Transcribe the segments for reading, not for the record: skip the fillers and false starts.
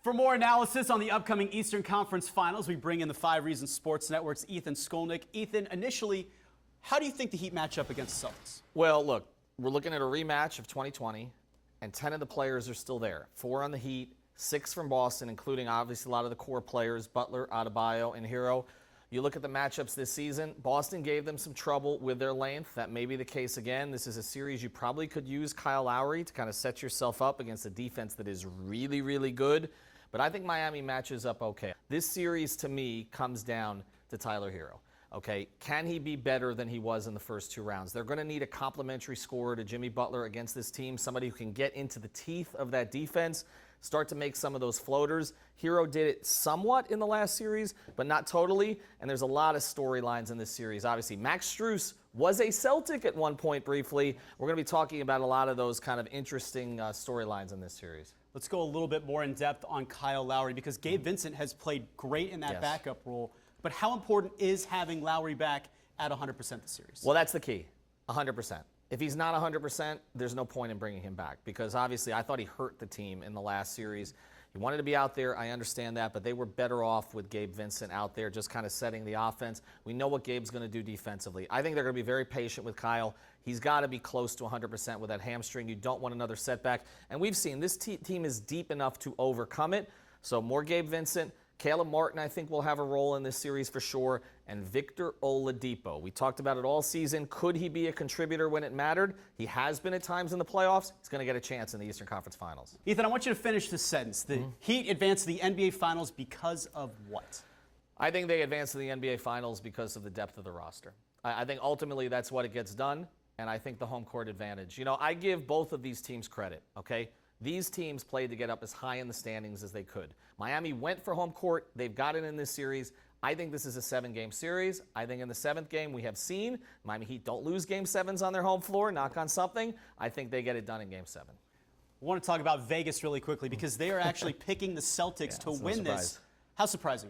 For more analysis on the upcoming Eastern Conference Finals, we bring in the 5 Reasons Sports Network's Ethan Skolnick. Ethan, initially, how do you think the Heat match up against the Celtics? Well, look, we're looking at a rematch of 2020, and 10 of the players are still there. 4 on the Heat, 6 from Boston, including obviously a lot of the core players, Butler, Adebayo, and Hero. You look at the matchups this season, Boston gave them some trouble with their length. That may be the case again. This is a series you probably could use Kyle Lowry to kind of set yourself up against a defense that is really, really good. But I think Miami matches up okay. This series, to me, comes down to Tyler Hero. Okay, can he be better than he was in the first 2 rounds? They're going to need a complementary scorer to Jimmy Butler against this team, somebody who can get into the teeth of that defense, start to make some of those floaters. Hero did it somewhat in the last series, but not totally, and there's a lot of storylines in this series. Obviously, Max Strus was a Celtic at one point briefly. We're going to be talking about a lot of those kind of interesting storylines in this series. Let's go a little bit more in depth on Kyle Lowry because Gabe Vincent has played great in that backup role. But how important is having Lowry back at 100% this series? Well, that's the key, 100%. If he's not 100%, there's no point in bringing him back because obviously I thought he hurt the team in the last series. He wanted to be out there, I understand that, but they were better off with Gabe Vincent out there just kind of setting the offense. We know what Gabe's going to do defensively. I think they're going to be very patient with Kyle. He's got to be close to 100% with that hamstring. You don't want another setback. And we've seen this team is deep enough to overcome it. So more Gabe Vincent. Caleb Martin, I think, will have a role in this series for sure, and Victor Oladipo. We talked about it all season. Could he be a contributor when it mattered? He has been at times in the playoffs. He's going to get a chance in the Eastern Conference Finals. Ethan, I want you to finish this sentence. The Heat advanced to the NBA Finals because of what? I think they advanced to the NBA Finals because of the depth of the roster. I think ultimately that's what it gets done, and I think the home court advantage. You know, I give both of these teams credit, okay? These teams played to get up as high in the standings as they could. Miami went for home court. They've got it in this series. I think this is a 7-game series. I think in the 7th game we have seen Miami Heat don't lose Game 7s on their home floor, knock on something. I think they get it done in Game 7. I want to talk about Vegas really quickly because they are actually picking the Celtics to win this. How surprising?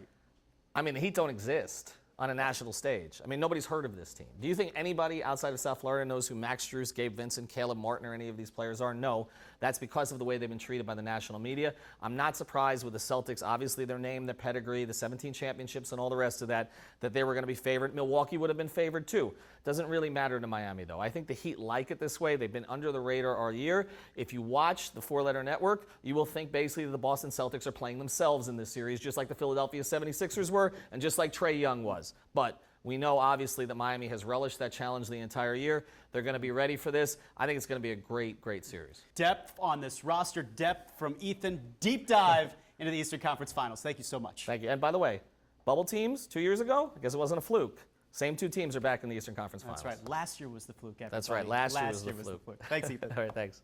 I mean, the Heat don't exist on a national stage. I mean, nobody's heard of this team. Do you think anybody outside of South Florida knows who Max Strus, Gabe Vincent, Caleb Martin, or any of these players are? No. That's because of the way they've been treated by the national media. I'm not surprised with the Celtics, obviously their name, their pedigree, the 17 championships and all the rest of that they were going to be favored. Milwaukee would have been favored too. Doesn't really matter to Miami though. I think the Heat like it this way. They've been under the radar all year. If you watch the 4-letter network, you will think basically that the Boston Celtics are playing themselves in this series, just like the Philadelphia 76ers were and just like Trae Young was. But we know, obviously, that Miami has relished that challenge the entire year. They're going to be ready for this. I think it's going to be a great, great series. Depth on this roster, depth from Ethan. Deep dive into the Eastern Conference Finals. Thank you so much. Thank you. And by the way, bubble teams 2 years ago, I guess it wasn't a fluke. Same 2 teams are back in the Eastern Conference Finals. That's right. Last year was the fluke, everybody. That's right. Last year was the fluke. Thanks, Ethan. All right, thanks.